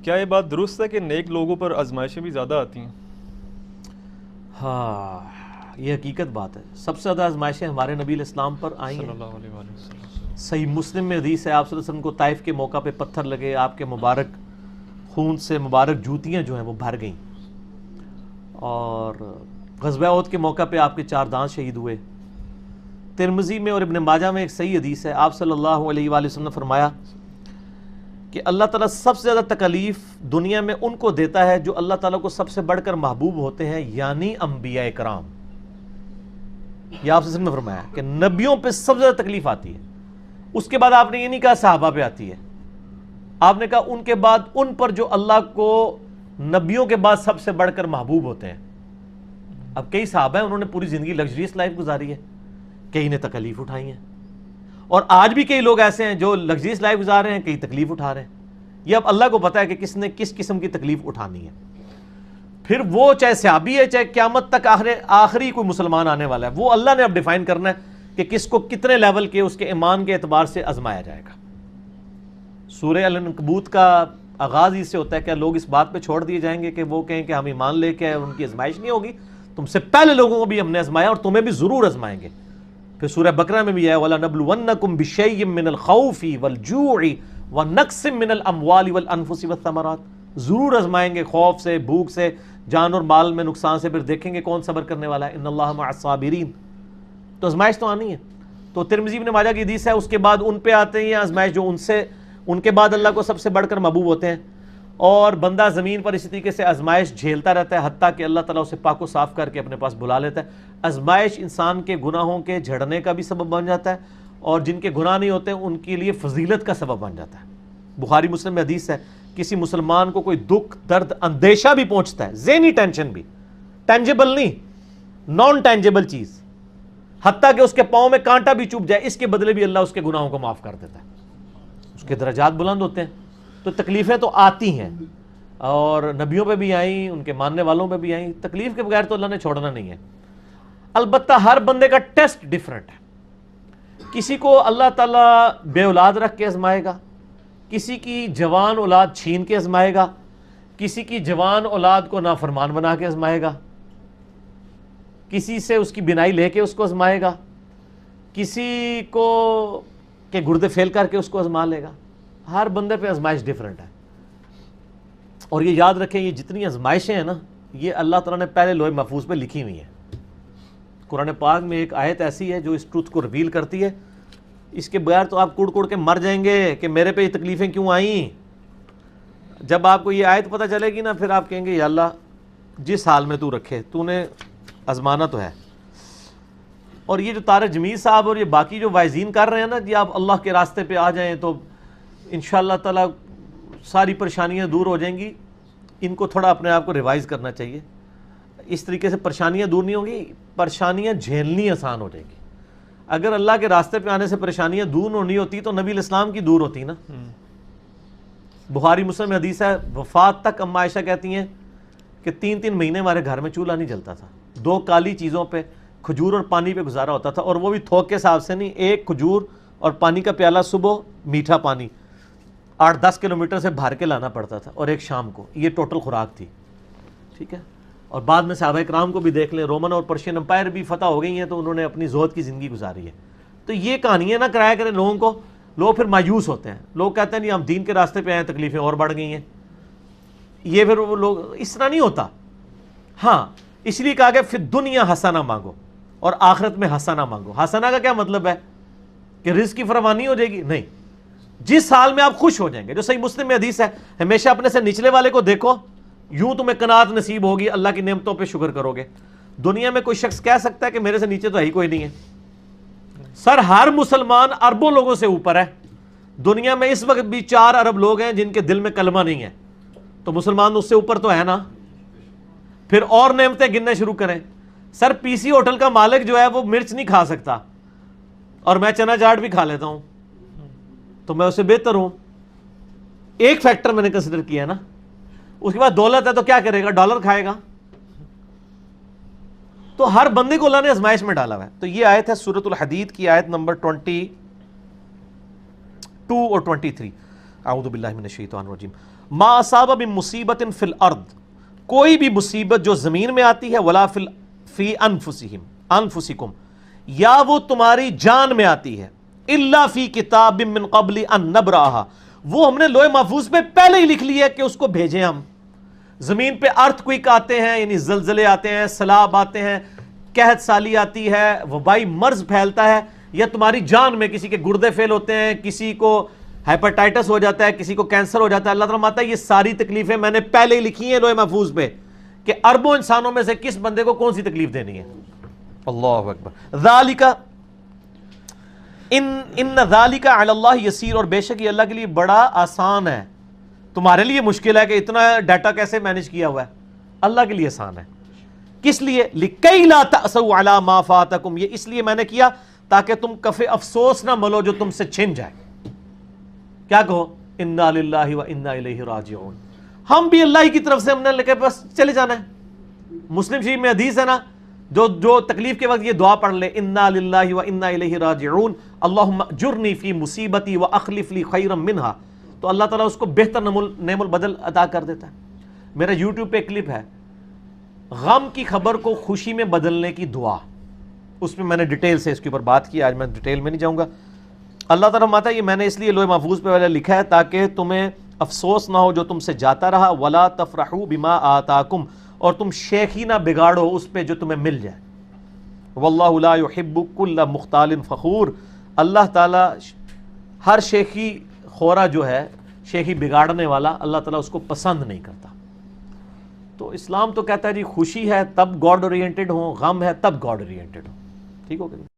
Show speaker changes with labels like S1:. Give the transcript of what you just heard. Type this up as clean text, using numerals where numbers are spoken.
S1: کیا یہ بات درست ہے کہ نیک لوگوں پر آزمائشیں بھی زیادہ آتی ہیں؟
S2: ہاں یہ حقیقت بات ہے، سب سے زیادہ آزمائشیں ہمارے نبی علیہ السلام پر آئی
S1: صلی
S2: ہیں۔
S1: اللہ علیہ وآلہ وسلم۔
S2: صحیح مسلم میں حدیث ہے، آپ صلی اللہ علیہ وسلم کو طائف کے موقع پہ پتھر لگے، آپ کے مبارک خون سے مبارک جوتیاں جو ہیں وہ بھر گئیں، اور غزوہ احد کے موقع پہ آپ کے 4 دانت شہید ہوئے۔ ترمذی میں اور ابن ماجہ میں ایک صحیح حدیث ہے، آپ صلی اللہ علیہ وآلہ وسلم نے فرمایا کہ اللہ تعالیٰ سب سے زیادہ تکلیف دنیا میں ان کو دیتا ہے جو اللہ تعالیٰ کو سب سے بڑھ کر محبوب ہوتے ہیں، یعنی انبیاء کرام۔ یہ آپ سے نے فرمایا کہ نبیوں پہ سب سے زیادہ تکلیف آتی ہے، اس کے بعد آپ نے یہ نہیں کہا صحابہ پہ آتی ہے، آپ نے کہا ان کے بعد ان پر جو اللہ کو نبیوں کے بعد سب سے بڑھ کر محبوب ہوتے ہیں۔ اب کئی صحابہ ہیں انہوں نے پوری زندگی لگژریس لائف گزاری ہے، کئی نے تکلیف اٹھائی ہیں، اور آج بھی کئی لوگ ایسے ہیں جو لگژریس لائف گزار رہے ہیں، کئی تکلیف اٹھا رہے ہیں۔ یہ اب اللہ کو پتہ ہے کہ کس نے کس قسم کی تکلیف اٹھانی ہے۔ پھر وہ چاہے صحابی ہے، چاہے قیامت تک آخری کوئی مسلمان آنے والا ہے، وہ اللہ نے اب ڈیفائن کرنا ہے کہ کس کو کتنے لیول کے اس کے ایمان کے اعتبار سے آزمایا جائے گا۔ سورہ العنکبوت کا آغاز اس سے ہوتا ہے کہ لوگ اس بات پہ چھوڑ دیے جائیں گے کہ وہ کہیں کہ ہم ایمان لے کے ان کی آزمائش نہیں ہوگی، تم سے پہلے لوگوں کو بھی ہم نے آزمایا اور تمہیں بھی ضرور آزمائیں گے۔ پھر سورہ بقرہ میں بھی ہے وَلَنَبْلُوَنَّكُمْ بِشَيْءٍ مِّنَ الْخَوْفِ وَالْجُوعِ وَنَقْصٍ مِّنَ الْأَمْوَالِ وَالْأَنفُسِ وَالثَّمَرَاتِ، ضرور آزمائیں گے، خوف سے، بھوک سے، جان اور مال میں نقصان سے، پھر دیکھیں گے کون صبر کرنے والا ہے۔ ان اللہ مع الصابرین، تو آزمائش تو آنی ہے۔ تو ترمذی ابن ماجہ کی حدیث ہے، اس کے بعد ان پہ آتے ہیں آزمائش جو ان کے بعد اللہ کو سب سے بڑھ کر محبوب ہوتے ہیں، اور بندہ زمین پر اسی طریقے سے آزمائش جھیلتا رہتا ہے حتیٰ کہ اللہ تعالیٰ اسے پاک و صاف کر کے اپنے پاس بلا لیتا ہے۔ آزمائش انسان کے گناہوں کے جھڑنے کا بھی سبب بن جاتا ہے، اور جن کے گناہ نہیں ہوتے ان کے لیے فضیلت کا سبب بن جاتا ہے۔ بخاری مسلم میں حدیث ہے، کسی مسلمان کو کوئی دکھ، درد، اندیشہ بھی پہنچتا ہے، ذہنی ٹینشن بھی، ٹینجیبل نہیں، نان ٹینجیبل چیز، حتیٰ کہ اس کے پاؤں میں کانٹا بھی چوب جائے، اس کے بدلے بھی اللہ اس کے گناہوں کو معاف کر دیتا ہے، اس کے درجات بلند ہوتے ہیں۔ تو تکلیفیں تو آتی ہیں، اور نبیوں پہ بھی آئیں، ان کے ماننے والوں پہ بھی آئیں، تکلیف کے بغیر تو اللہ نے چھوڑنا نہیں ہے۔ البتہ ہر بندے کا ٹیسٹ ڈیفرنٹ ہے، کسی کو اللہ تعالیٰ بے اولاد رکھ کے آزمائے گا، کسی کی جوان اولاد چھین کے آزمائے گا، کسی کی جوان اولاد کو نافرمان بنا کے آزمائے گا، کسی سے اس کی بینائی لے کے اس کو آزمائے گا، کسی کو کے گردے فیل کر کے اس کو آزما لے گا۔ ہر بندے پہ آزمائش ڈیفرنٹ ہے، اور یہ یاد رکھیں یہ جتنی آزمائشیں ہیں نا، یہ اللہ تعالیٰ نے پہلے لوح محفوظ پہ لکھی ہوئی ہیں۔ قرآن پاک میں ایک آیت ایسی ہے جو اس ٹروتھ کو ریویل کرتی ہے، اس کے بغیر تو آپ کڑ کڑ کے مر جائیں گے کہ میرے پہ یہ تکلیفیں کیوں آئیں۔ جب آپ کو یہ آیت پتہ چلے گی نا، پھر آپ کہیں گے یا اللہ جس حال میں تو رکھے، تو نے آزمانا تو ہے۔ اور یہ جو طارق جمیل صاحب اور یہ باقی جو وائزین کر رہے ہیں نا، جی آپ اللہ کے راستے پہ آ جائیں تو انشاءاللہ تعالیٰ ساری پریشانیاں دور ہو جائیں گی۔ ان کو تھوڑا اپنے آپ کو ریوائز کرنا چاہیے۔ اس طریقے سے پریشانیاں دور نہیں ہوں گی، پریشانیاں جھیلنی آسان ہو جائیں گی۔ اگر اللہ کے راستے پہ آنے سے پریشانیاں دور نہیں ہوتی تو نبی علیہ السلام کی دور ہوتی نا۔ بخاری مسلم میں حدیث ہے، وفات تک اما عائشہ کہتی ہیں کہ 3 مہینے ہمارے گھر میں چولہا نہیں جلتا تھا، 2 کالی چیزوں پہ، کھجور اور پانی پہ گزارا ہوتا تھا، اور وہ بھی تھوک کے حساب سے نہیں، 1 کھجور اور پانی کا پیالہ صبح، میٹھا پانی 8-10 کلومیٹر سے بھر کے لانا پڑتا تھا، اور ایک شام کو، یہ ٹوٹل خوراک تھی، ٹھیک ہے۔ اور بعد میں صحابہ کرام کو بھی دیکھ لیں، رومن اور پرشین امپائر بھی فتح ہو گئی ہیں تو انہوں نے اپنی زہد کی زندگی گزاری ہے۔ تو یہ کہانیاں نہ کرایا کریں لوگوں کو، لوگ پھر مایوس ہوتے ہیں، لوگ کہتے ہیں نہیں ہم دین کے راستے پہ آئے، تکلیفیں اور بڑھ گئی ہیں۔ یہ پھر وہ لوگ، اس طرح نہیں ہوتا۔ ہاں اس لیے کہا کہ پھر دنیا حسنہ مانگو اور آخرت میں حسنہ مانگو۔ حسنہ کا کیا مطلب ہے کہ رزق کی فراوانی ہو جائے گی؟ نہیں، جس حال میں آپ خوش ہو جائیں گے، جو صحیح مسلم میں حدیث ہے، ہمیشہ اپنے سے نچلے والے کو دیکھو، یوں تمہیں قناعت نصیب ہوگی، اللہ کی نعمتوں پہ شکر کرو گے۔ دنیا میں کوئی شخص کہہ سکتا ہے کہ میرے سے نیچے تو ہی کوئی نہیں ہے؟ سر ہر مسلمان اربوں لوگوں سے اوپر ہے۔ دنیا میں اس وقت بھی 4 ارب لوگ ہیں جن کے دل میں کلمہ نہیں ہے، تو مسلمان اس سے اوپر تو ہے نا۔ پھر اور نعمتیں گننے شروع کریں۔ سر پی سی ہوٹل کا مالک جو ہے وہ مرچ نہیں کھا سکتا، اور میں چنا چاٹ بھی کھا لیتا ہوں، تو میں اس سے بہتر ہوں۔ ایک فیکٹر میں نے کنسیڈر کیا نا۔ اس کے بعد دولت ہے تو کیا کرے گا؟ ڈالر کھائے گا۔ تو ہر بندے کو اللہ نے آزمائش میں ڈالا ہوا ہے۔ تو یہ آیت ہے سورۃ الحدید کی آیت نمبر 22 اور 23۔ اعوذ باللہ من الشیطان الرجیم۔ ما اصاب من مصیبت فی الارض، کوئی بھی مصیبت جو زمین میں آتی ہے، ولا فی انفسکم، یا وہ تمہاری جان میں آتی ہے، الا فی کتاب من قبل ان نبرأھا، وہ ہم نے لوح محفوظ پہ پہلے ہی لکھ لیا ہے کہ اس کو بھیجیں ہم۔ زمین پہ ارتھ کوئک آتے ہیں، یعنی زلزلے آتے ہیں، سیلاب آتے ہیں، قحط سالی آتی ہے، وبائی مرض پھیلتا ہے، یا تمہاری جان میں کسی کے گردے فیل ہوتے ہیں، کسی کو ہیپاٹائٹس ہو جاتا ہے، کسی کو کینسر ہو جاتا ہے، اللہ تعالیٰ فرماتا ہے یہ ساری تکلیفیں میں نے پہلے ہی لکھی ہیں لوح محفوظ پہ کہ اربوں انسانوں میں سے کس بندے کو کون سی تکلیف دینی ہے۔ اللہ اکبر۔ ذالک ان ذالک علی اللہ یسیر، اور بے شک یہ اللہ کے لیے بڑا آسان ہے۔ تمہارے لیے مشکل ہے کہ اتنا ڈیٹا کیسے مینج کیا ہوا ہے، اللہ کے لیے آسان ہے۔ کس لیے؟ لکی لا تأسوا علی ما فاتکم، یہ اس لیے میں نے کیا تاکہ تم کف افسوس نہ ملو جو تم سے چھن جائے۔ کیا کہو؟ انا للہ و انا الیہ راجعون، ہم بھی اللہ ہی کی طرف سے، ہم نے لکھے بس چلے جانا ہے۔ مسلم شریف میں حدیث ہے نا، جو تکلیف کے وقت یہ دعا پڑھ لے، انا للہ و انا الیہ راجعون اللہم اجرنی فی مصیبتی و اخلف لی خیرا منہا، تو اللہ تعالیٰ اس کو بہتر نعم البدل عطا کر دیتا ہے۔ میرا یوٹیوب پہ ایک کلپ ہے، غم کی خبر کو خوشی میں بدلنے کی دعا، اس میں نے ڈیٹیل سے اس کے اوپر بات کی، آج میں ڈیٹیل میں نہیں جاؤں گا۔ اللہ تعالیٰ فرماتا ہے یہ میں نے اس لیے لوح محفوظ پہ والا لکھا ہے تاکہ تمہیں افسوس نہ ہو جو تم سے جاتا رہا، ولا تفرحوا بما آتاکم، اور تم شیخی نہ بگاڑو اس پہ جو تمہیں مل جائے۔ واللہ لا يحب کل مختال فخور، اللہ تعالیٰ ہر شیخی خورا جو ہے، شیخی بگاڑنے والا، اللہ تعالیٰ اس کو پسند نہیں کرتا۔ تو اسلام تو کہتا ہے جی خوشی ہے تب گاڈ اورینٹڈ ہوں، غم ہے تب گاڈ اورینٹڈ ہوں۔ ٹھیک ہو گیا؟